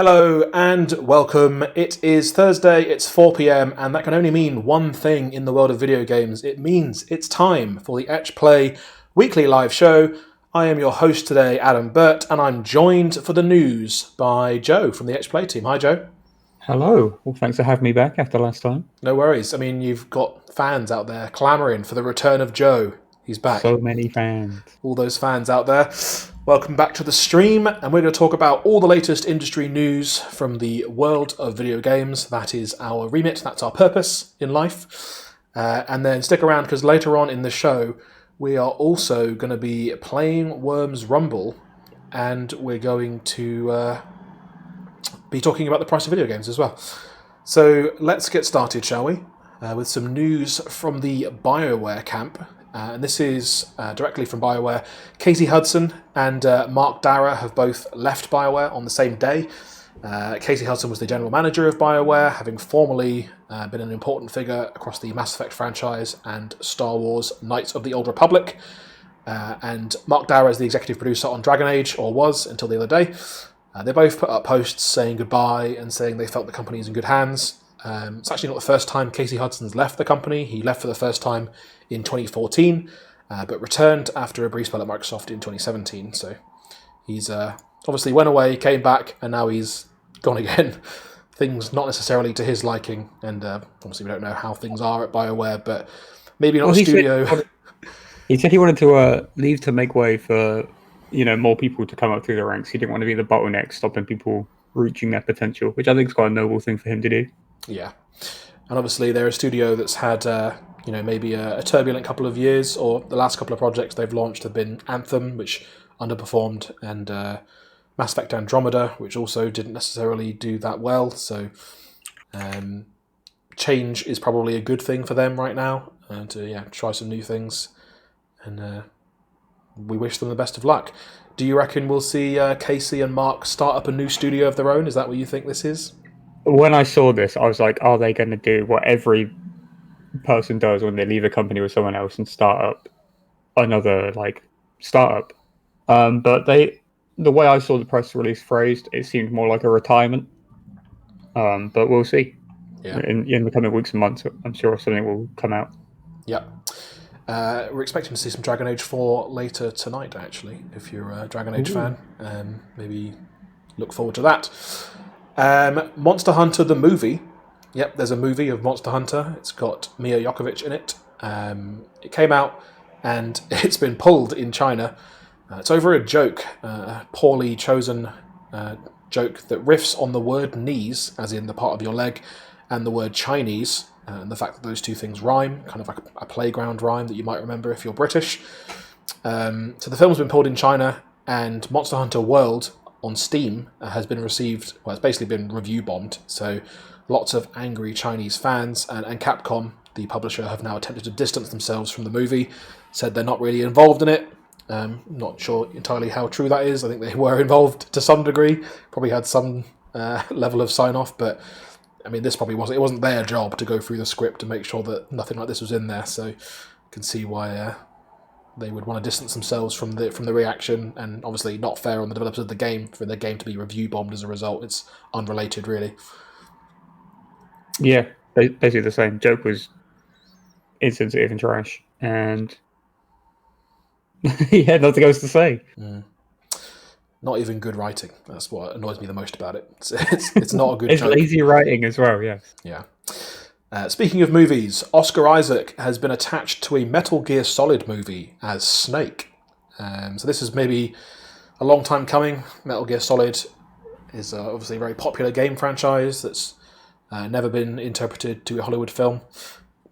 Hello and welcome. It is Thursday, it's 4 pm, and that can only mean one thing in the world of video games. It means it's time for the Etch Play weekly live show. I am your host today, Adam Burt, and I'm joined for the news by Joe from the Etch Play team. Hi, Joe. Hello. Well, thanks for having me back after last time. No worries. I mean, you've got fans out there clamouring for the return of Joe. He's back. So many fans. All those fans out there. Welcome back to the stream, and we're going to talk about all the latest industry news from the world of video games. That is our remit, that's our purpose in life. And then stick around, because later on in the show, we are also going to be playing Worms Rumble, and we're going to be talking about the price of video games as well. So let's get started, shall we? With some news from the BioWare camp. And this is directly from BioWare. Casey Hudson and Mark Darrah have both left BioWare on the same day. Casey Hudson was the general manager of BioWare, having formerly been an important figure across the Mass Effect franchise and Star Wars Knights of the Old Republic. And Mark Darrah is the executive producer on Dragon Age, or was until the other day. They both put up posts saying goodbye and saying they felt the company is in good hands. It's actually not the first time Casey Hudson's left the company. He left for the first time in 2014, but returned after a brief spell at Microsoft in 2017. So he's obviously went away, came back, and now he's gone again. Things not necessarily to his liking, and obviously we don't know how things are at BioWare, but maybe not a studio. He said he wanted to leave to make way for more people to come up through the ranks. He didn't want to be the bottleneck stopping people reaching their potential, which I think is quite a noble thing for him to do. Yeah, and obviously they're a studio that's had maybe a turbulent couple of years, or the last couple of projects they've launched have been Anthem, which underperformed, and Mass Effect Andromeda, which also didn't necessarily do that well. So change is probably a good thing for them right now, and to try some new things, and we wish them the best of luck. Do you reckon we'll see Casey and Mark start up a new studio of their own? Is that what you think this is? When I saw this, I was like, are they going to do what every person does when they leave a company with someone else and start up another startup? But the way I saw the press release phrased, it seemed more like a retirement. But we'll see. Yeah. In the coming weeks and months, I'm sure something will come out. Yeah. We're expecting to see some Dragon Age 4 later tonight, actually, if you're a Dragon Age fan. Maybe look forward to that. Monster Hunter the movie. Yep, there's a movie of Monster Hunter. It's got Mia Jovovich in it. It came out and it's been pulled in China. It's over a joke, a poorly chosen joke that riffs on the word knees, as in the part of your leg, and the word Chinese, and the fact that those two things rhyme, kind of like a playground rhyme that you might remember if you're British. So the film's been pulled in China, and Monster Hunter World on Steam has been received, well, it's basically been review bombed, so lots of angry Chinese fans, and Capcom, the publisher, have now attempted to distance themselves from the movie, said they're not really involved in it. Not sure entirely how true that is. I think they were involved to some degree, probably had some level of sign-off, but I mean, it wasn't their job to go through the script and make sure that nothing like this was in there, so you can see why they would want to distance themselves from the reaction, and obviously not fair on the developers of the game for their game to be review bombed as a result. It's unrelated, really. Yeah, basically the same. Joke was insensitive and trash, and he had nothing else to say. Not even good writing. That's what annoys me the most about it. It's not a good It's joke. lazy writing as well, yes. Yeah. Speaking of movies, Oscar Isaac has been attached to a Metal Gear Solid movie as Snake. So this is maybe a long time coming. Metal Gear Solid is obviously a very popular game franchise that's never been interpreted to a Hollywood film,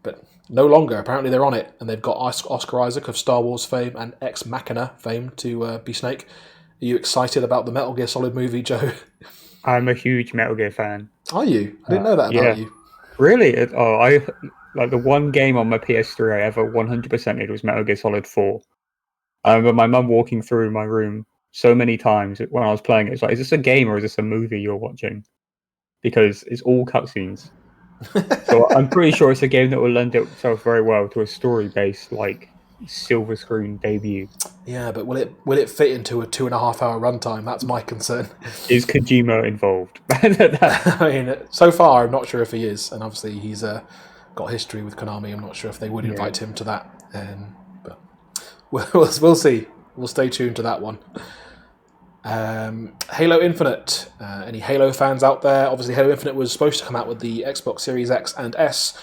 but no longer. Apparently they're on it, and they've got Oscar Isaac of Star Wars fame and Ex Machina fame to be Snake. Are you excited about the Metal Gear Solid movie, Joe? I'm a huge Metal Gear fan. Are you? I didn't know that about you. Really? I like the one game on my PS3 I ever 100%ed was Metal Gear Solid 4. I remember my mum walking through my room so many times when I was playing it. It's like, is this a game or is this a movie you're watching? Because it's all cutscenes. So I'm pretty sure it's a game that will lend itself very well to a story-based, silver screen debut. Yeah, but will it fit into a 2.5 hour runtime? That's my concern. Is Kojima involved? I mean, so far I'm not sure if he is, and obviously he's got history with Konami. I'm not sure if they would invite him to that, but we'll see. We'll stay tuned to that one. Halo Infinite. Any Halo fans out there? Obviously, Halo Infinite was supposed to come out with the Xbox Series X and S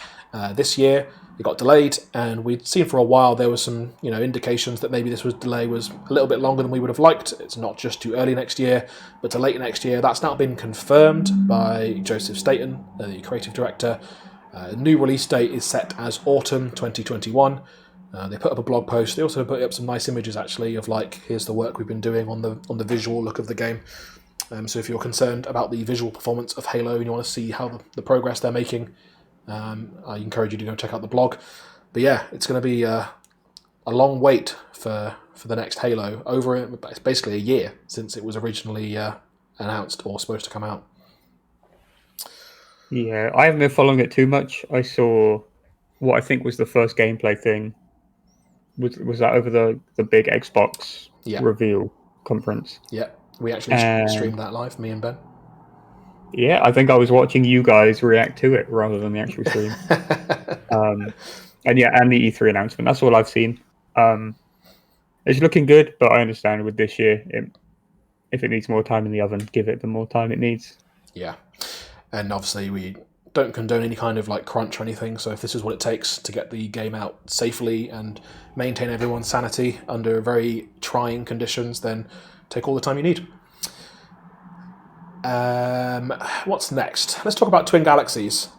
this year. It got delayed, and we'd seen for a while there was some, indications that maybe this delay was a little bit longer than we would have liked. It's not just too early next year, but to late next year. That's now been confirmed by Joseph Staten, the creative director. New release date is set as autumn 2021. They put up a blog post. They also put up some nice images, actually, of here's the work we've been doing on the visual look of the game. So if you're concerned about the visual performance of Halo and you want to see how the progress they're making, I encourage you to go check out the blog. But yeah, it's going to be a long wait for the next Halo. It's basically a year since it was originally announced or supposed to come out. Yeah, I haven't been following it too much. I saw what I think was the first gameplay thing. Was that over the big Xbox reveal conference? Yeah, we actually streamed that live, me and Ben. Yeah, I think I was watching you guys react to it rather than the actual stream. And the E3 announcement. That's all I've seen. It's looking good, but I understand with this year, if it needs more time in the oven, give it the more time it needs. Yeah, and obviously we don't condone any kind of crunch or anything, so if this is what it takes to get the game out safely and maintain everyone's sanity under very trying conditions, then take all the time you need. What's next? Let's talk about Twin Galaxies.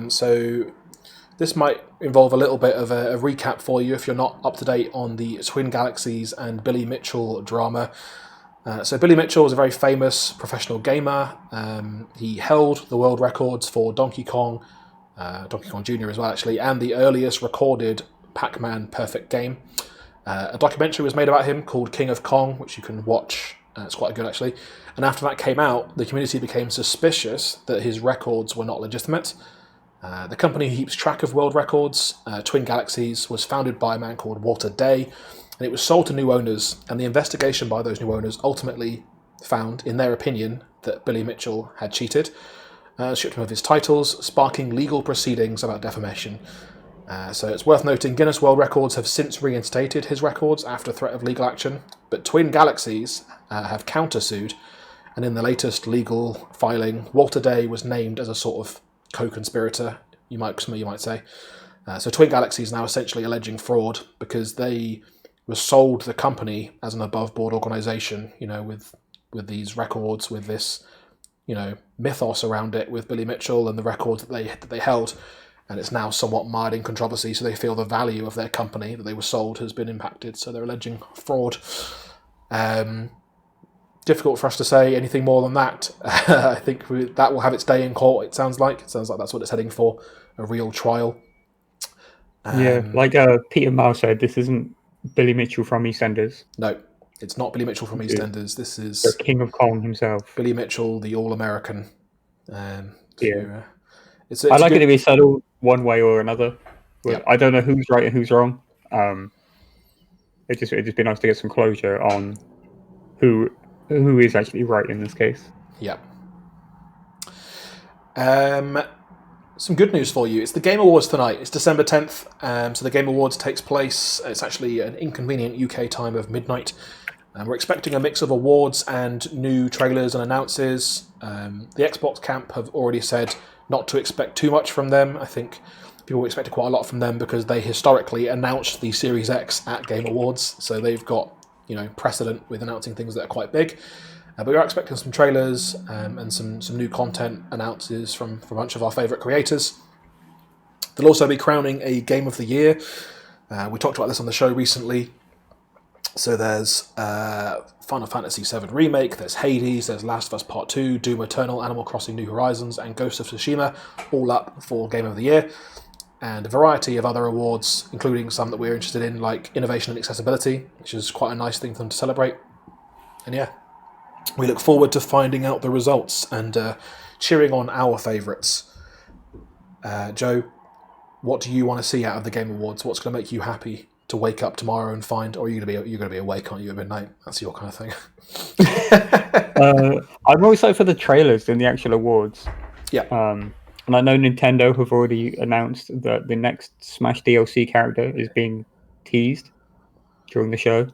So this might involve a little bit of a recap for you if you're not up to date on the Twin Galaxies and Billy Mitchell drama. So Billy Mitchell was a very famous professional gamer. He held the world records for Donkey Kong Jr. as well, actually, and the earliest recorded Pac-Man perfect game. A documentary was made about him called King of Kong, which you can watch. It's quite good, actually. And after that came out, the community became suspicious that his records were not legitimate. The company who keeps track of world records, Twin Galaxies, was founded by a man called Walter Day, and it was sold to new owners, and the investigation by those new owners ultimately found, in their opinion, that Billy Mitchell had cheated, stripped him of his titles, sparking legal proceedings about defamation. So it's worth noting Guinness World Records have since reinstated his records after threat of legal action, but Twin Galaxies have countersued, and in the latest legal filing, Walter Day was named as a sort of co-conspirator, you might say. So Twin Galaxies is now essentially alleging fraud because they were sold the company as an above-board organisation, with these records, with this, mythos around it, with Billy Mitchell and the records that they held. And it's now somewhat mired in controversy, so they feel the value of their company that they were sold has been impacted, so they're alleging fraud. Difficult for us to say anything more than that. I think that will have its day in court, it sounds like. It sounds like that's what it's heading for, a real trial. Like Peter Miles said, this isn't Billy Mitchell from EastEnders. No, it's not Billy Mitchell from EastEnders. This is the King of Kong himself. Billy Mitchell, the All-American. It's I like it to be settled one way or another. I don't know who's right and who's wrong. It'd just be nice to get some closure on who is actually right in this case. Yeah. Some good news for you. It's the Game Awards tonight. It's December 10th. So the Game Awards takes place. It's actually an inconvenient UK time of midnight. We're expecting a mix of awards and new trailers and announces. The Xbox camp have already said not to expect too much from them. I think people expected quite a lot from them because they historically announced the Series X at Game Awards. So they've got precedent with announcing things that are quite big. But we are expecting some trailers and some new content announces from a bunch of our favourite creators. They'll also be crowning a Game of the Year. We talked about this on the show recently. So there's Final Fantasy VII Remake, there's Hades, there's Last of Us Part 2, Doom Eternal, Animal Crossing New Horizons, and Ghost of Tsushima, all up for Game of the Year. And a variety of other awards, including some that we're interested in, like Innovation and Accessibility, which is quite a nice thing for them to celebrate. And yeah, we look forward to finding out the results and cheering on our favourites. Joe, what do you want to see out of the Game Awards? What's going to make you happy to wake up tomorrow and find, or you're gonna be awake, aren't you, at midnight? That's your kind of thing. I'm more excited for the trailers than the actual awards. Yeah. And I know Nintendo have already announced that the next Smash DLC character is being teased during the show.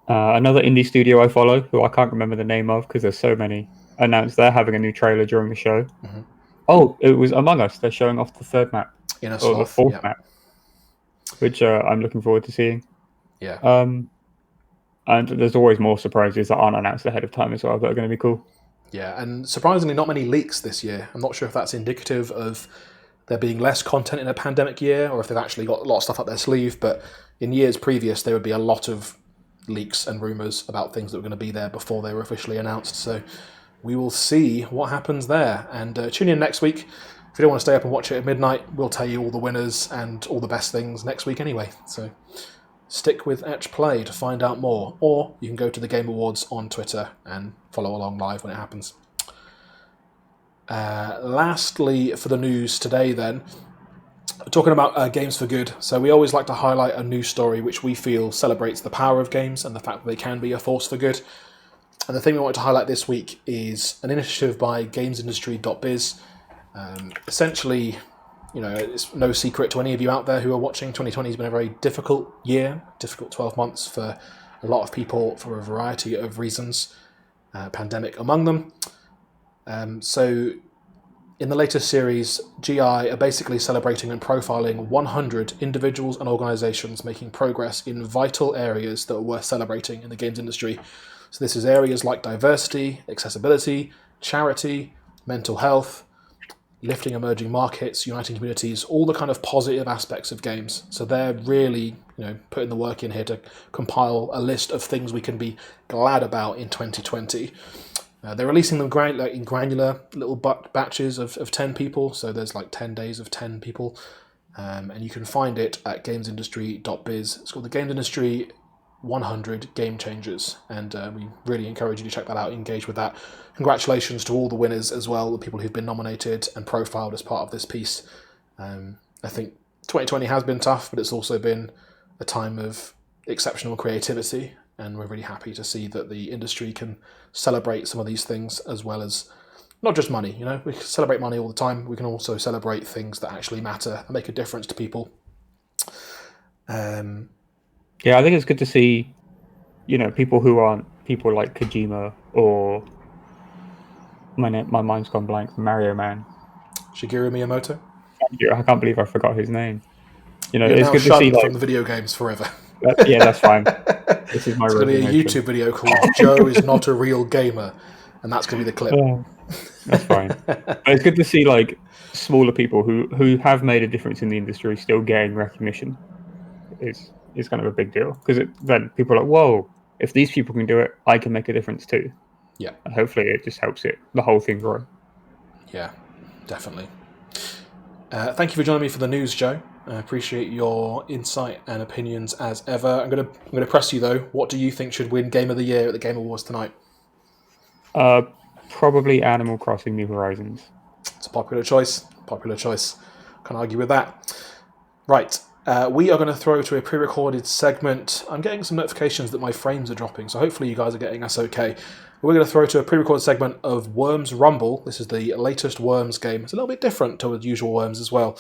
Another indie studio I follow, who I can't remember the name of because there's so many, announced they're having a new trailer during the show. Mm-hmm. Oh, it was Among Us. They're showing off the third map, Inner or the Sloth, fourth yeah. map, which I'm looking forward to seeing. Yeah. And there's always more surprises that aren't announced ahead of time as well that are going to be cool. Yeah, and surprisingly, not many leaks this year. I'm not sure if that's indicative of there being less content in a pandemic year, or if they've actually got a lot of stuff up their sleeve. But in years previous, there would be a lot of leaks and rumours about things that were going to be there before they were officially announced. So we will see what happens there. And tune in next week. If you don't want to stay up and watch it at midnight, we'll tell you all the winners and all the best things next week anyway. So stick with Etch Play to find out more, or you can go to the Game Awards on Twitter and follow along live when it happens. Lastly, for the news today then, talking about Games for Good. So we always like to highlight a news story which we feel celebrates the power of games and the fact that they can be a force for good. And the thing we want to highlight this week is an initiative by gamesindustry.biz. Essentially, it's no secret to any of you out there who are watching, 2020 has been a very difficult year, difficult 12 months for a lot of people for a variety of reasons, pandemic among them. So in the latest series, GI are basically celebrating and profiling 100 individuals and organisations making progress in vital areas that are worth celebrating in the games industry. So this is areas like diversity, accessibility, charity, mental health, lifting emerging markets, uniting communities, all the kind of positive aspects of games. So they're really, putting the work in here to compile a list of things we can be glad about in 2020. They're releasing them in granular little batches of 10 people. So there's like 10 days of 10 people. And you can find it at gamesindustry.biz. It's called the Games Industry 100 Game Changers, and we really encourage you to check that out, engage with that. Congratulations to all the winners as well, the people who've been nominated and profiled as part of this piece. I think 2020 has been tough, but it's also been a time of exceptional creativity, and we're really happy to see that the industry can celebrate some of these things, as well as not just money. We can celebrate money all the time. We can also celebrate things that actually matter and make a difference to people. Yeah, I think it's good to see, people who aren't people like Kojima or my mind's gone blank, Mario Man. Shigeru Miyamoto. I can't believe I forgot his name. You're it's now good to see from the video games forever. Yeah, that's fine. This is my It's going to be a YouTube video called "Joe is not a real gamer," and that's going to be the clip. That's fine. But it's good to see smaller people who have made a difference in the industry still getting recognition. Is kind of a big deal, because then people are like, whoa, if these people can do it, I can make a difference too. Yeah. And hopefully it just helps the whole thing grow. Yeah, definitely. Thank you for joining me for the news, Joe. I appreciate your insight and opinions as ever. I'm gonna press you though. What do you think should win Game of the Year at the Game Awards tonight? Probably Animal Crossing: New Horizons. It's a popular choice. Can't argue with that. Right. We are going to throw to a pre-recorded segment. I'm getting some notifications that my frames are dropping, so hopefully you guys are getting us okay. We're going to throw to a pre-recorded segment of Worms Rumble. This is the latest Worms game. It's a little bit different to the usual Worms as well.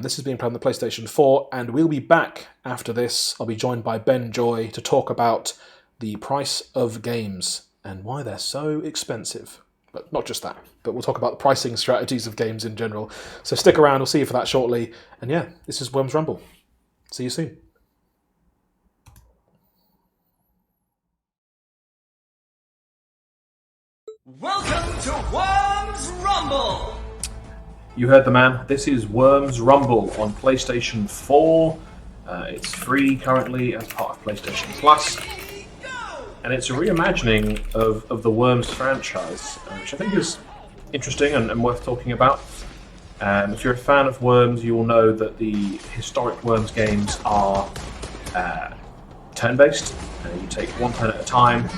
This is being played on the PlayStation 4, and we'll be back after this. I'll be joined by Ben Joy to talk about the price of games and why they're so expensive. But not just that, but we'll talk about the pricing strategies of games in general. So stick around, we'll see you for that shortly. And yeah, this is Worms Rumble. See you soon. Welcome to Worms Rumble! You heard the man. This is Worms Rumble on PlayStation 4. It's free currently as part of PlayStation Plus. And it's a reimagining of the Worms franchise, which I think is interesting and worth talking about. If you're a fan of Worms, you will know that the historic Worms games are turn-based. You take one turn at a time,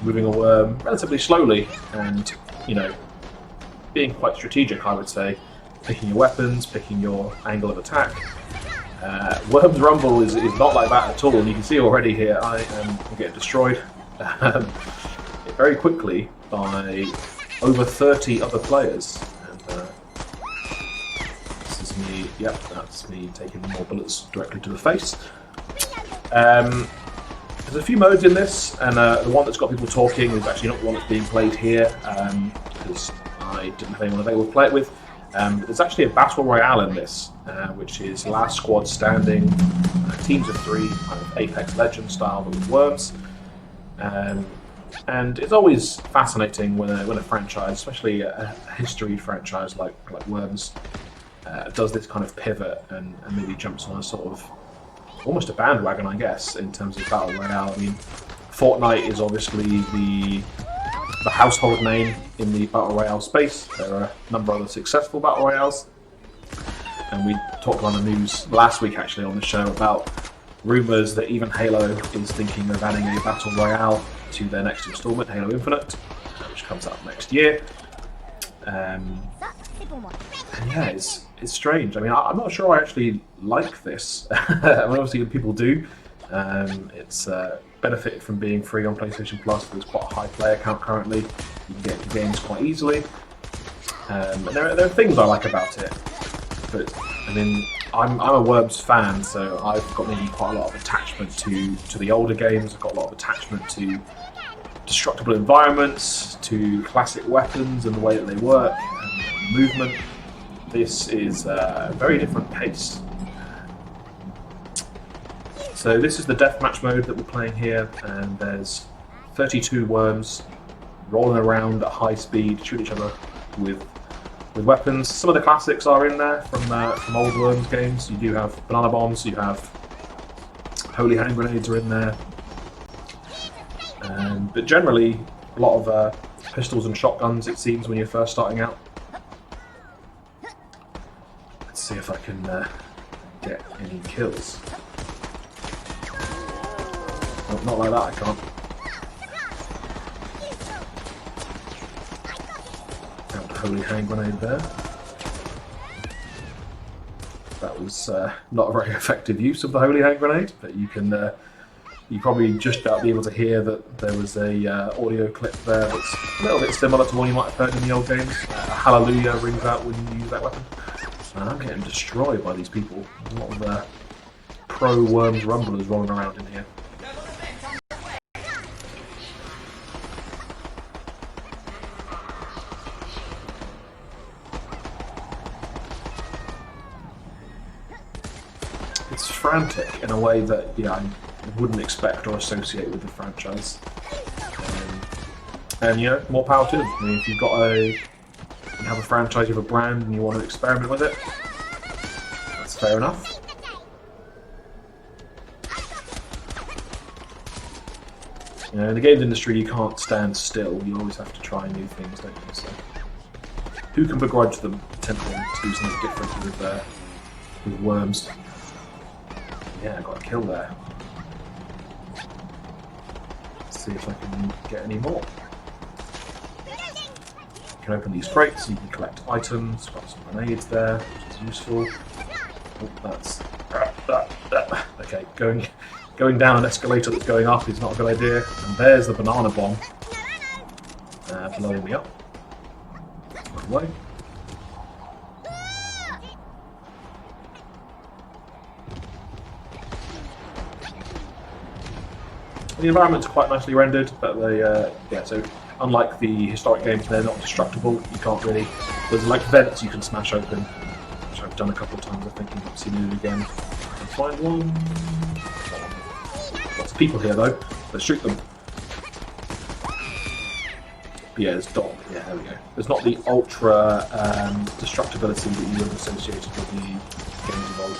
moving a worm relatively slowly, and being quite strategic, I would say, picking your weapons, picking your angle of attack. Worms Rumble is not like that at all, and you can see already here I am getting destroyed very quickly by over 30 other players. And this is me, yep, that's me taking more bullets directly to the face. There's a few modes in this, and the one that's got people talking is actually not the one that's being played here, because I didn't have anyone available to play it with. There's actually a battle royale in this, which is last squad standing, teams of 3, kind of Apex Legends style, but with worms. And it's always fascinating when a franchise, especially a history franchise like Worms, does this kind of pivot and maybe jumps on a sort of almost a bandwagon, I guess, in terms of battle royale. I mean, Fortnite is obviously the household name in the battle royale space. There are a number of other successful battle royales, and we talked on the news last week actually on the show about rumours that even Halo is thinking of adding a battle royale to their next installment, Halo Infinite, which comes out next year. And yeah, it's strange. I mean, I'm not sure I actually like this. I mean, obviously people do. It's benefited from being free on PlayStation Plus. There's quite a high player count currently. You can get into games quite easily. And there are things I like about it. But I mean, I'm a Worms fan, so I've got maybe quite a lot of attachment to the older games. I've got a lot of attachment to destructible environments, to classic weapons and the way that they work, and movement. This is a very different pace. So this is the deathmatch mode that we're playing here, and there's 32 worms rolling around at high speed, shooting each other with weapons. Some of the classics are in there from old Worms games. You do have banana bombs, you have holy hand grenades are in there, but generally a lot of pistols and shotguns, it seems, when you're first starting out. Let's see if I can get any kills. Oh, not like that, I can't. Found a holy hand grenade there. That was not a very effective use of the holy hand grenade, but you can you probably just about be able to hear that there was a audio clip there that's a little bit similar to one you might have heard in the old games. Hallelujah rings out when you use that weapon. And I'm getting destroyed by these people. A lot of pro Worms rumblers rolling around in here. It's frantic in a way that I wouldn't expect or associate with the franchise. And more power to them. I mean, if you've got you have a franchise, you have a brand, and you want to experiment with it, that's fair enough. In the games industry, you can't stand still. You always have to try new things, don't you? So, who can begrudge them attempting to do something different with Worms? Yeah, I got a kill there. Let's see if I can get any more. You can open these crates, you can collect items, got some grenades there, which is useful. Oh, that's... Okay, going down an escalator that's going up is not a good idea. And there's the banana bomb blowing me up. Right away. The environments are quite nicely rendered, but they, so unlike the historic games, they're not destructible. You can't really. There's like vents you can smash open, which I've done a couple of times. I think you've not seen it again. I'll find one. Lots of people here though. Let's shoot them. But yeah, there's dog. Yeah, there we go. There's not the ultra destructibility that you would have associated with the games of old.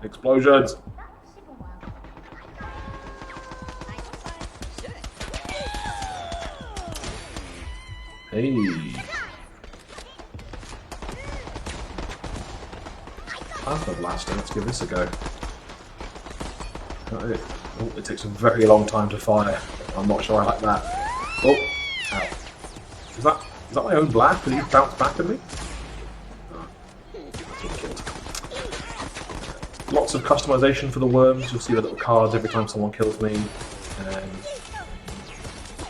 Explosions. Hey. Plasma blaster, let's give this a go. Oh, it takes a very long time to fire. I'm not sure I like that. Oh, ow. Is that my own blast? Did he bounce back at me? Oh. lots of customization for the worms. You'll see the little cards every time someone kills me.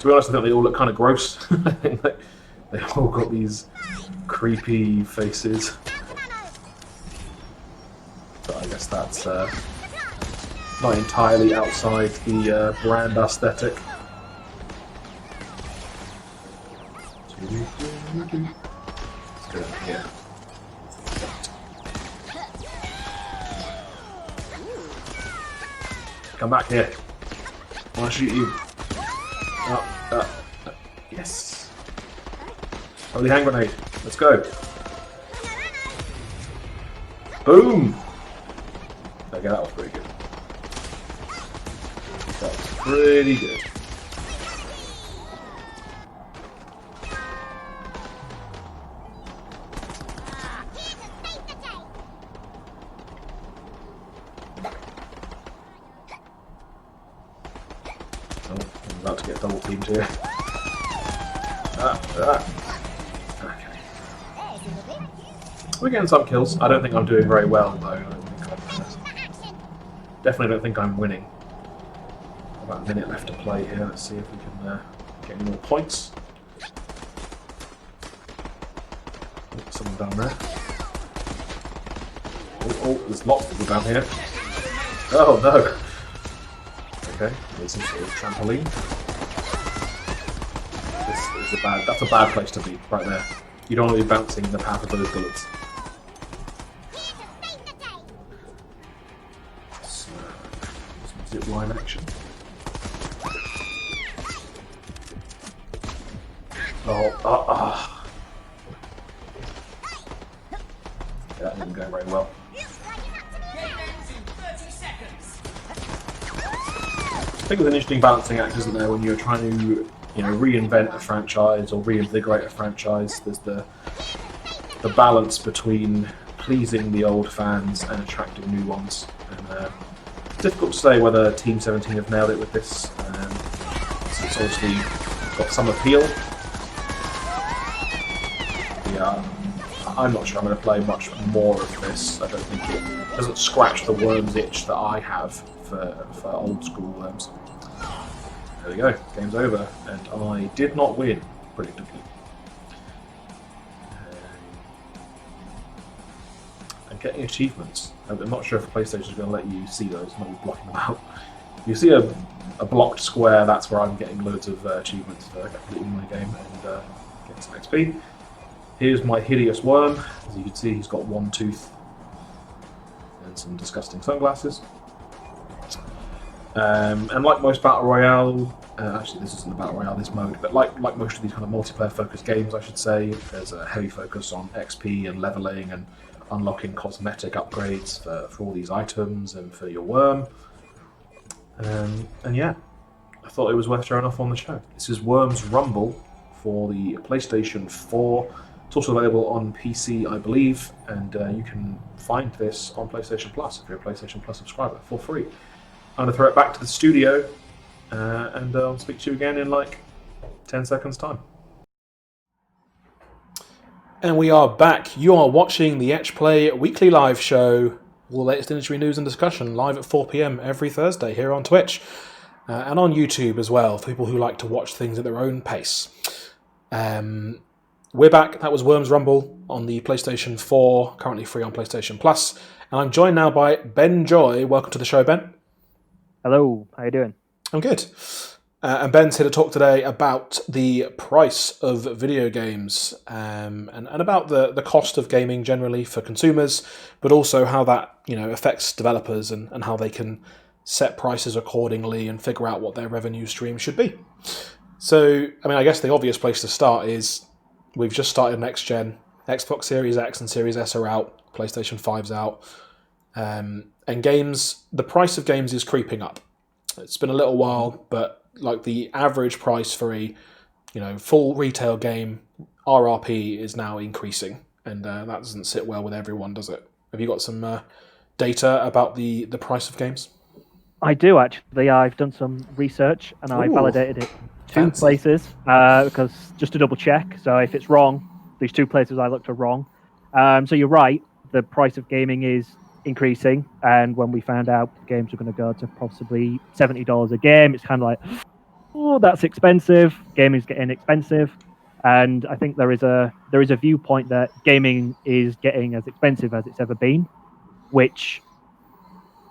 To be honest, I think they all look kind of gross. I think they've all got these creepy faces. But I guess that's not entirely outside the brand aesthetic. Let's go down here. Come back here. I want to shoot you. Yes. Holy hand grenade. Let's go. Boom! Okay, that was pretty good. That was pretty good. Oh, I'm about to get double teamed here. Okay. We're getting some kills. I don't think I'm doing very well, though. Definitely don't think I'm winning. About a minute left to play here. Let's see if we can get any more points. Oh, someone down there. Oh, there's lots of people down here. Oh no! Okay, there's some sort of trampoline. That's a bad place to be, right there. You don't want to be bouncing in the path of those bullets. So, some zip line action. Yeah, that didn't go very well. I think it's an interesting balancing act, isn't there, when you're trying to, reinvent a franchise or reinvigorate a franchise. There's the balance between pleasing the old fans and attracting new ones. And it's difficult to say whether Team 17 have nailed it with this. So it's obviously got some appeal. Yeah, I'm not sure I'm going to play much more of this. I don't think it doesn't scratch the worm's itch that I have for old school worms. There we go, game's over, and I did not win, predictably. And getting achievements. I'm not sure if PlayStation is going to let you see those, not be blocking them out. You see a blocked square, that's where I'm getting loads of achievements for completing my game and getting some XP. Here's my hideous worm. As you can see, he's got one tooth and some disgusting sunglasses. And like most Battle Royale, actually this isn't a Battle Royale, this mode, but like most of these kind of multiplayer focused games, I should say, there's a heavy focus on XP and leveling and unlocking cosmetic upgrades for all these items and for your worm. And yeah, I thought it was worth showing off on the show. This is Worms Rumble for the PlayStation 4. It's also available on PC, I believe, and you can find this on PlayStation Plus if you're a PlayStation Plus subscriber for free. I'm going to throw it back to the studio, and I'll speak to you again in like 10 seconds' time. And we are back. You are watching the Etch Play weekly live show, all the latest industry news and discussion, live at 4 PM every Thursday here on Twitch, and on YouTube as well, for people who like to watch things at their own pace. We're back. That was Worms Rumble on the PlayStation 4, currently free on PlayStation Plus. And I'm joined now by Ben Joy. Welcome to the show, Ben. Hello, how you doing? I'm good. And Ben's here to talk today about the price of video games and about the cost of gaming generally for consumers, but also how that affects developers and how they can set prices accordingly and figure out what their revenue stream should be. So, I guess the obvious place to start is we've just started next gen. Xbox Series X and Series S are out. PlayStation 5's out. And games, the price of games is creeping up. It's been a little while, but like the average price for a full retail game RRP is now increasing, and that doesn't sit well with everyone, does it? Have you got some data about the price of games? I do actually. I've done some research and I validated it two places because just to double check. So if it's wrong, these two places I looked are wrong. So you're right. The price of gaming is increasing, and when we found out games were going to go to possibly $70 a game, it's kind of like, oh, that's expensive. Gaming's getting expensive, and I think there is a viewpoint that gaming is getting as expensive as it's ever been, which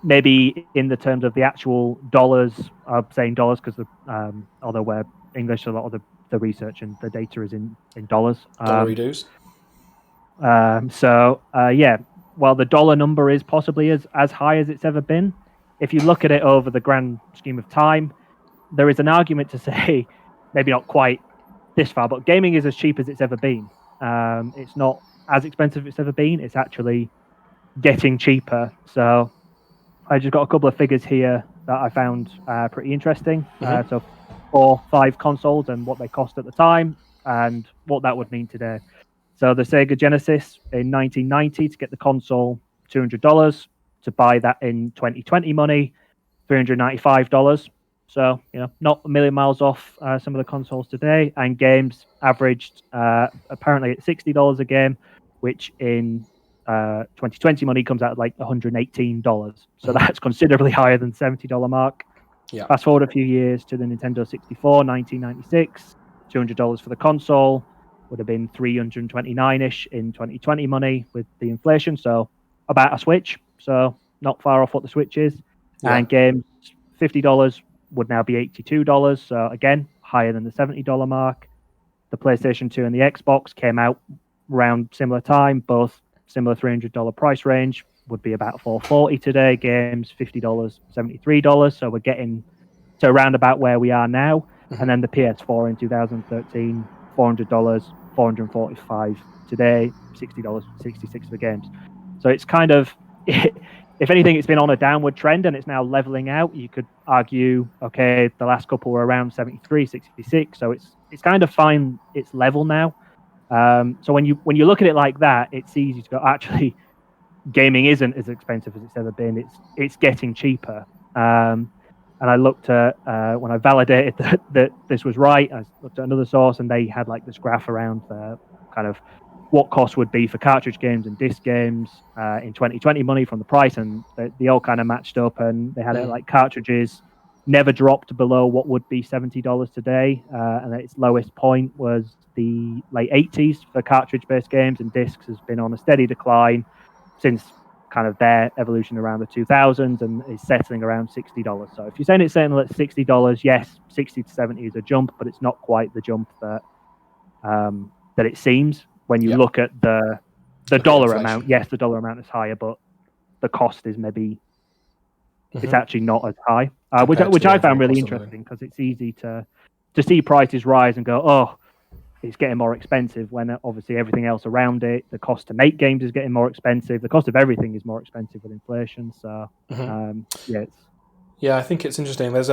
maybe in the terms of the actual dollars, I'm saying dollars because although we're English, a lot of the research and the data is in dollars. Dollary dues. Yeah, while the dollar number is possibly as high as it's ever been, if you look at it over the grand scheme of time, there is an argument to say, maybe not quite this far, but gaming is as cheap as it's ever been. It's not as expensive as it's ever been. It's actually getting cheaper. So I just got a couple of figures here that I found pretty interesting. So 4-5 consoles and what they cost at the time and what that would mean today. So the Sega Genesis in 1990 to get the console, $200. To buy that in 2020 money, $395. So, not a million miles off some of the consoles today. And games averaged apparently at $60 a game, which in 2020 money comes out at like $118. So that's considerably higher than the $70 mark. Yeah. Fast forward a few years to the Nintendo 64, 1996, $200 for the console would have been $329-ish in 2020 money with the inflation. So about a Switch. So not far off what the Switch is. Yeah. And games, $50 would now be $82. So again, higher than the $70 mark. The PlayStation 2 and the Xbox came out around similar time, both similar $300 price range, would be about $440 today. Games, $50, $73. So we're getting to around about where we are now. And then the PS4 in 2013, $400, $445 today, $60, $66 for games. So it's kind of, if anything, it's been on a downward trend and it's now leveling out. You could argue, okay, the last couple were around 73, 66. So it's kind of fine. It's level now. So when you look at it like that, it's easy to go, actually, gaming isn't as expensive as it's ever been. It's getting cheaper. And I looked at, when I validated that this was right, I looked at another source and they had like this graph around kind of what cost would be for cartridge games and disc games in 2020 money from the price, and they all kind of matched up, and they had it like cartridges never dropped below what would be $70 today, and its lowest point was the late 80s for cartridge-based games, and discs has been on a steady decline since kind of their evolution around the 2000s, and is settling around $60. So if you're saying it's settling at $60, yes, 60 to 70 is a jump, but it's not quite the jump that it seems when you look at the dollar amount. Yes, the dollar amount is higher, but the cost is maybe it's actually not as high, which I found really interesting, because it's easy to see prices rise and go, oh, it's getting more expensive, when obviously everything else around it, the cost to make games is getting more expensive. The cost of everything is more expensive with inflation. So, I think it's interesting. There's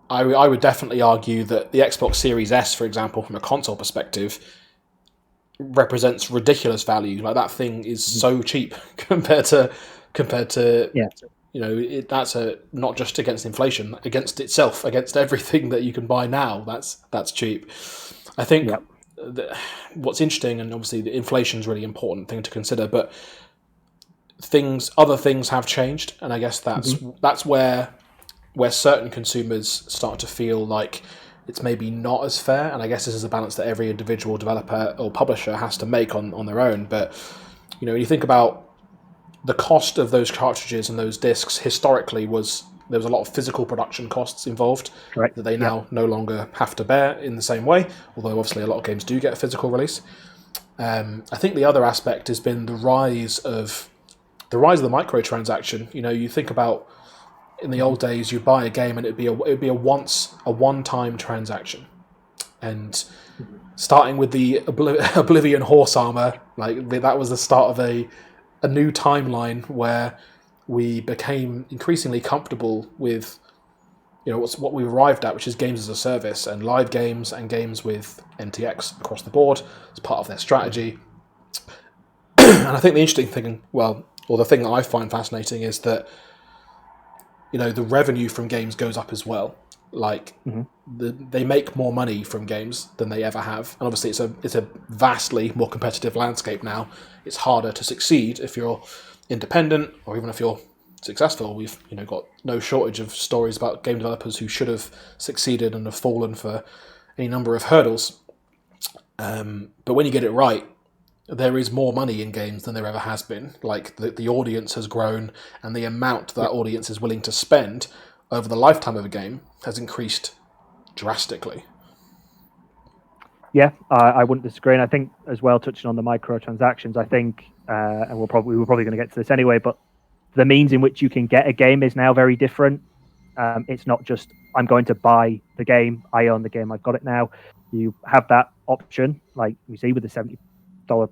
I would definitely argue that the Xbox Series S, for example, from a console perspective, represents ridiculous value. Like, that thing is so cheap compared to that's not just against inflation, against itself, against everything that you can buy now. That's cheap. I think what's interesting, and obviously the inflation is a really important thing to consider, but other things have changed, and I guess that's where certain consumers start to feel like it's maybe not as fair, and I guess this is a balance that every individual developer or publisher has to make on their own. But when you think about the cost of those cartridges and those discs, historically there was a lot of physical production costs involved that they now no longer have to bear in the same way, although obviously a lot of games do get a physical release. I think the other aspect has been the rise of the microtransaction. You think about, in the old days, you'd buy a game and it'd be a one-time transaction, and starting with the Oblivion horse armor, like that was the start of a new timeline where we became increasingly comfortable with what we arrived at, which is games as a service, and live games and games with NTX across the board as part of their strategy. And I think the interesting thing, or the thing that I find fascinating, is that the revenue from games goes up as well. Like, they make more money from games than they ever have, and obviously it's a vastly more competitive landscape now. It's harder to succeed if you're independent or even if you're successful, we've got no shortage of stories about game developers who should have succeeded and have fallen for any number of hurdles. But when you get it right, there is more money in games than there ever has been. Like the audience has grown, and the amount that audience is willing to spend over the lifetime of a game has increased drastically. Yeah, I wouldn't disagree. And I think as well, touching on the microtransactions, I think, and we're probably going to get to this anyway, but the means in which you can get a game is now very different. It's not just I'm going to buy the game, I own the game, I've got it now. You have that option, like we see with the $70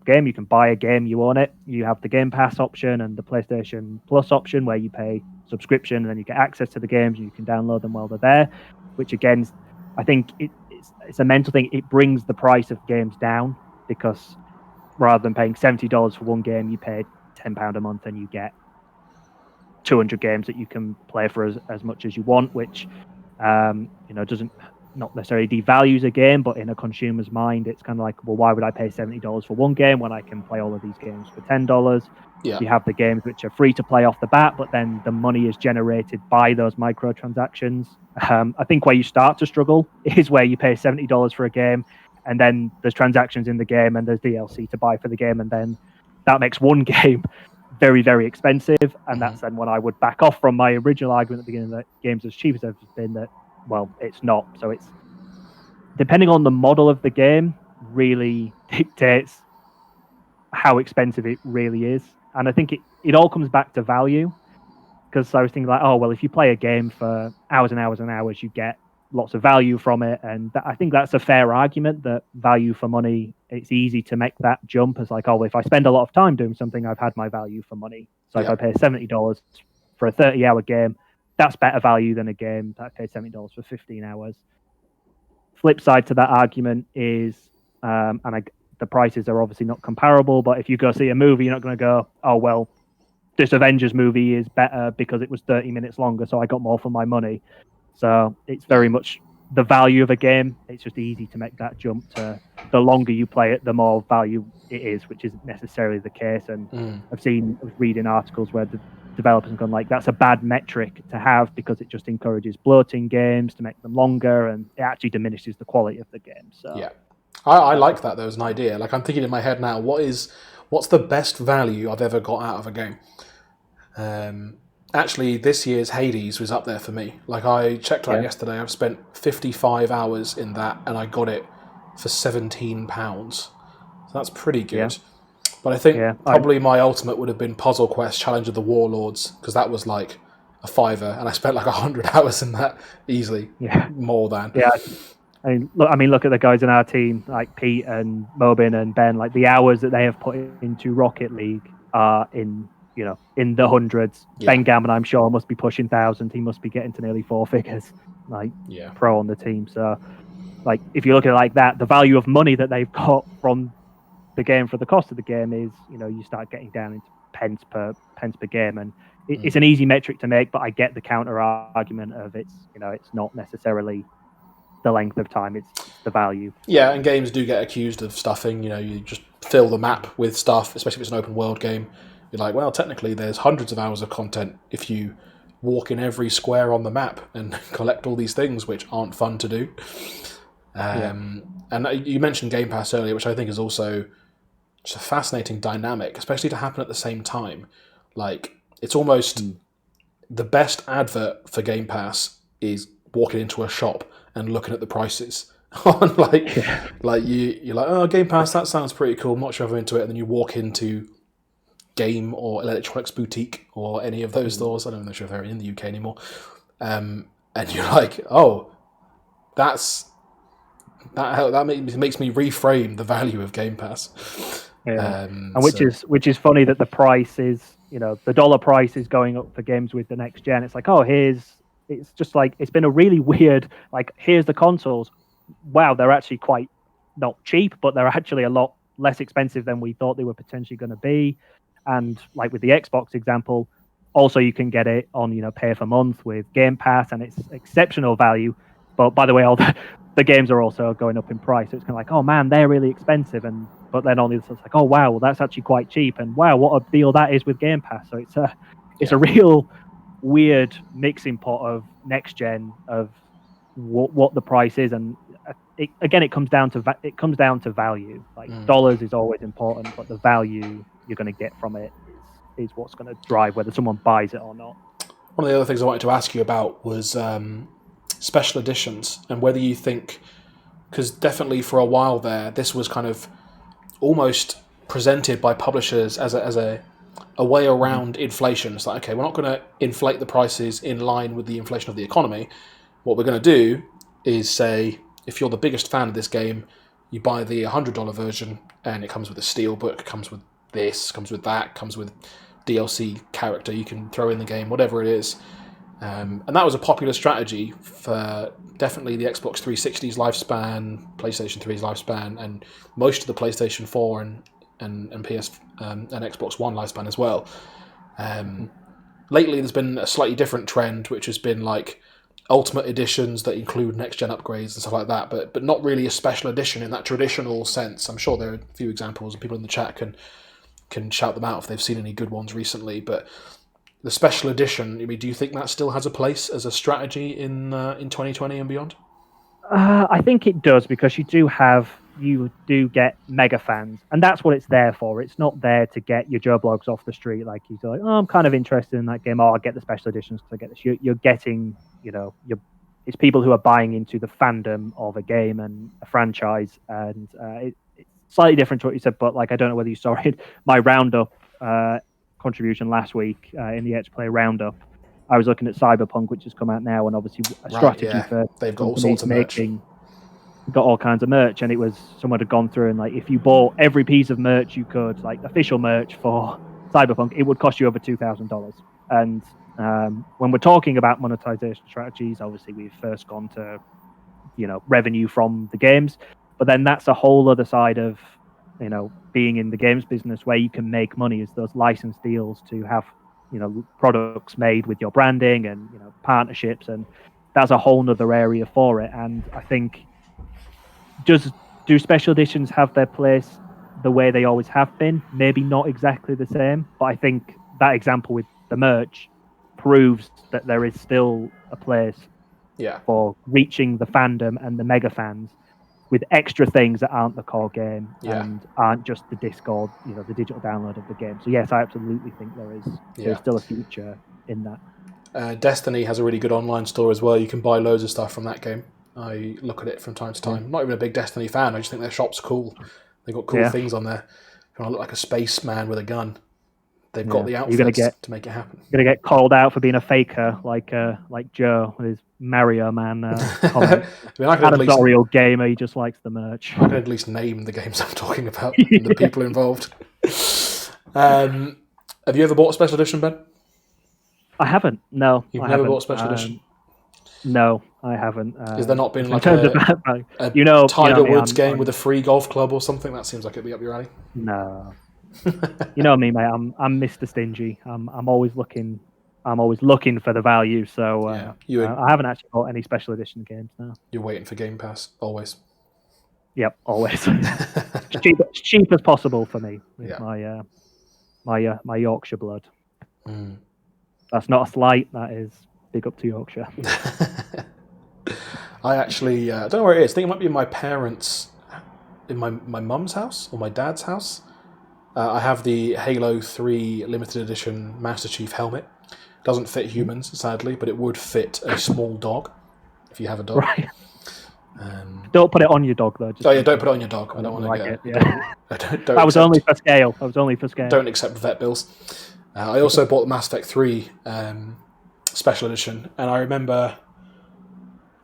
game, you can buy a game, you own it. You have the Game Pass option and the PlayStation Plus option where you pay subscription and then you get access to the games and you can download them while they're there, which again, I think it's a mental thing. It brings the price of games down because rather than paying $70 for one game, you pay £10 a month and you get 200 games that you can play for as much as you want, which doesn't not necessarily devalues a game, but in a consumer's mind, it's kind of like, well, why would I pay $70 for one game when I can play all of these games for $10? Yeah. You have the games which are free to play off the bat, but then the money is generated by those microtransactions. I think where you start to struggle is where you pay $70 for a game, and then there's transactions in the game, and there's DLC to buy for the game, and then that makes one game very, very expensive, and that's then when I would back off from my original argument at the beginning that games as cheap as they've been, that, well, it's not. So it's depending on the model of the game really dictates how expensive it really is. And I think it all comes back to value, because I was thinking like, oh, well, if you play a game for hours and hours and hours, you get lots of value from it. And I think that's a fair argument, that value for money, it's easy to make that jump as like, oh, well, if I spend a lot of time doing something, I've had my value for money. So if I pay $70 for a 30-hour game, that's better value than a game that I paid $70 for 15 hours. Flip side to that argument is, the prices are obviously not comparable, but if you go see a movie, you're not going to go, oh, well, this Avengers movie is better because it was 30 minutes longer, so I got more for my money. So it's very much the value of a game. It's just easy to make that jump to the longer you play it, the more value it is, which isn't necessarily the case. And I've seen reading articles where the developers have gone like, that's a bad metric to have because it just encourages bloating games to make them longer, and it actually diminishes the quality of the game. So yeah, I like that though as an idea. Like, I'm thinking in my head now, what's the best value I've ever got out of a game? Actually, this year's Hades was up there for me. Like, I checked out yesterday, I've spent 55 hours in that, and I got it for £17. So that's pretty good. Yeah. But I think probably my ultimate would have been Puzzle Quest Challenge of the Warlords, because that was like a £5, and I spent like 100 hours in that easily. Yeah. More than. Yeah. Look at the guys in our team, like Pete and Mobin and Ben. Like, the hours that they have put into Rocket League are in the hundreds. Yeah. Ben Gammon, I'm sure, must be pushing thousands. He must be getting to nearly 4 figures, pro on the team. So, like, if you look at it like that, the value of money that they've got from the game for the cost of the game is, you start getting down into pence per game, and it's an easy metric to make. But I get the counter argument of it's not necessarily the length of time, it's the value. Yeah, and games do get accused of stuffing. You just fill the map with stuff, especially if it's an open world game. You're like, well, technically there's hundreds of hours of content if you walk in every square on the map and collect all these things, which aren't fun to do. And you mentioned Game Pass earlier, which I think is also just a fascinating dynamic, especially to happen at the same time. Like, it's almost the best advert for Game Pass is walking into a shop and looking at the prices. You're like, oh, Game Pass, that sounds pretty cool. I'm not sure if I'm into it. And then you walk into Game or Electronics Boutique or any of those stores. I don't know if they're in the UK anymore. And you're like, oh, that makes me reframe the value of Game Pass. Yeah. And which is funny that the price is, the dollar price is going up for games with the next gen. It's like, oh, it's just like, it's been a really weird, like, here's the consoles. Wow, they're actually quite not cheap, but they're actually a lot less expensive than we thought they were potentially going to be. And like with the Xbox example, also you can get it on, pay for month with Game Pass, and it's exceptional value. But by the way, all the games are also going up in price. So it's kind of like, oh man, they're really expensive, but then on the other side, it's like, oh wow, well, that's actually quite cheap, and wow, what a deal that is with Game Pass. So it's a real weird mixing pot of next gen of what the price is, and it comes down to value. Like dollars is always important, but the value you're going to get from it is what's going to drive whether someone buys it or not. One of the other things I wanted to ask you about was special editions, and whether you think, because definitely for a while there, this was kind of almost presented by publishers as a way around inflation. It's like, okay, we're not going to inflate the prices in line with the inflation of the economy. What we're going to do is say, if you're the biggest fan of this game, you buy the $100 version, and it comes with a steelbook, comes with this, comes with that, comes with DLC character you can throw in the game, whatever it is. And that was a popular strategy for definitely the Xbox 360's lifespan, PlayStation 3's lifespan, and most of the PlayStation 4 and PS and Xbox One lifespan as well. Lately, there's been a slightly different trend, which has been like Ultimate Editions that include next-gen upgrades and stuff like that, but not really a special edition in that traditional sense. I'm sure there are a few examples, and people in the chat can shout them out if they've seen any good ones recently, but the special edition, I mean, do you think that still has a place as a strategy in 2020 and beyond? I think it does, because you do get mega fans, and that's what it's there for. It's not there to get your Joe Blogs off the street, like you're like, oh, I'm kind of interested in that game, I'll get the special editions because I get this. You're getting, it's people who are buying into the fandom of a game and a franchise, and it's slightly different to what you said, but like, I don't know whether you saw it, my roundup contribution last week in the Etch Play roundup. I was looking at Cyberpunk, which has come out now, and obviously a strategy for they've got all sorts of merch. Got all kinds of merch, and it was someone had gone through and like, if you bought every piece of merch you could, like official merch for Cyberpunk, it would cost you over $2,000. And when we're talking about monetization strategies, obviously we've first gone to revenue from the games, but then that's a whole other side of being in the games business where you can make money, is those license deals to have products made with your branding and partnerships, and that's a whole nother area for it. And I think, do special editions have their place the way they always have been? Maybe not exactly the same, but I think that example with the merch proves that there is still a place for reaching the fandom and the mega fans with extra things that aren't the core game and aren't just the disc or the digital download of the game. So yes, I absolutely think there's still a future in that. Destiny has a really good online store as well. You can buy loads of stuff from that game. I look at it from time to time. I'm not even a big Destiny fan. I just think their shop's cool. They've got cool things on there. If you want to look like a spaceman with a gun, they've got the outfits to make it happen. You're gonna get called out for being a faker, like Joe with his Mario Man comment. Editorial gamer, he just likes the merch. I can at least name the games I'm talking about and the people involved. Have you ever bought a special edition, Ben? I haven't. No, You've never bought a special edition. No, I haven't. Has there not been like a Tiger Woods game with a free golf club or something? That seems like it'd be up your alley. No. You know me, mate. I'm Mr. Stingy. I'm always looking. I'm always looking for the value. So I haven't actually bought any special edition games now. You're waiting for Game Pass always. Yep, always. cheap as possible for me. With my Yorkshire blood. That's not a slight. That is big up to Yorkshire. I actually don't know where it is. I think it might be in my parents', in my mum's house or my dad's house. I have the Halo 3 limited edition Master Chief helmet. Doesn't fit humans, sadly, but it would fit a small dog, if you have a dog. Right. Don't put it on your dog, though. Don't put it on your dog. I don't want to get it. Don't that was only for scale. Don't accept vet bills. I also bought the Mass Effect 3 special edition, and I remember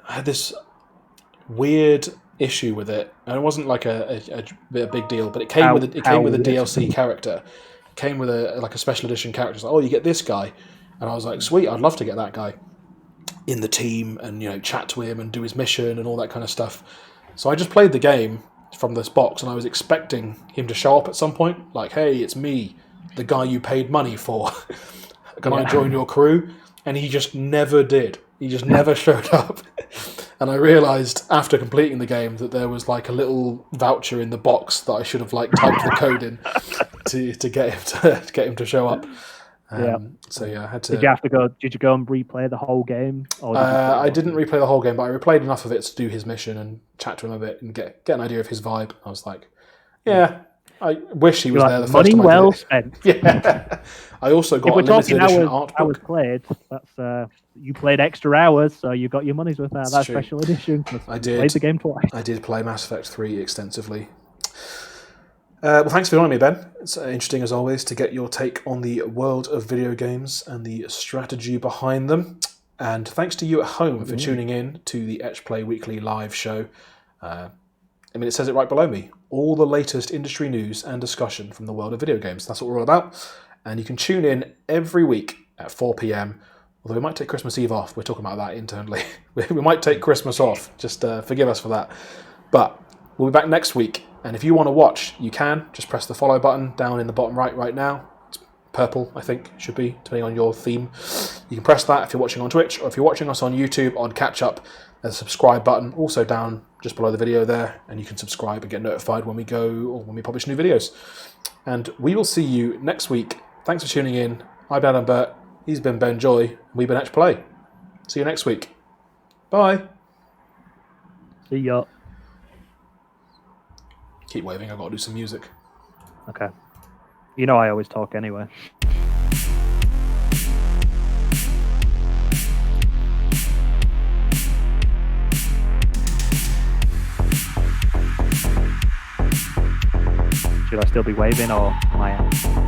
I had this weird issue with it, and it wasn't like a big deal, but it came with a DLC character. It came with a special edition character. It's like, oh, you get this guy, and I was like, sweet, I'd love to get that guy in the team and chat to him and do his mission and all that kind of stuff. So I just played the game from this box, and I was expecting him to show up at some point, like, hey, it's me, the guy you paid money for. Can I join your crew? And he just never did. He just never showed up. And I realised after completing the game that there was like a little voucher in the box that I should have like typed the code in to get him to show up. So yeah, I had to. Did you go and replay the whole game? Or I didn't replay the whole game, but I replayed enough of it to do his mission and chat to him a bit and get an idea of his vibe. I was like, yeah, I wish he was there the first time. Money well spent. Yeah. I also got a limited edition art book. Hours played. That's you played extra hours, so you got your money's worth out of that special edition. I did. Played the game twice. I did play Mass Effect 3 extensively. Well, thanks for joining me, Ben. It's interesting, as always, to get your take on the world of video games and the strategy behind them. And thanks to you at home for tuning in to the Etch Play Weekly live show. It says it right below me. All the latest industry news and discussion from the world of video games. That's what we're all about. And you can tune in every week at 4 p.m. Although we might take Christmas Eve off. We're talking about that internally. We might take Christmas off. Just forgive us for that. But we'll be back next week. And if you want to watch, you can. Just press the follow button down in the bottom right now. It's purple, I think, should be, depending on your theme. You can press that if you're watching on Twitch, or if you're watching us on YouTube on Catch Up, there's a subscribe button also down just below the video there, and you can subscribe and get notified when we go or when we publish new videos. And we will see you next week. Thanks for tuning in. I'm Dan and Bert. He's been Ben Joy, and we've been Etch Play. See you next week. Bye. See ya. Keep waving, I've got to do some music. Okay. You know I always talk anyway. Should I still be waving or am I out?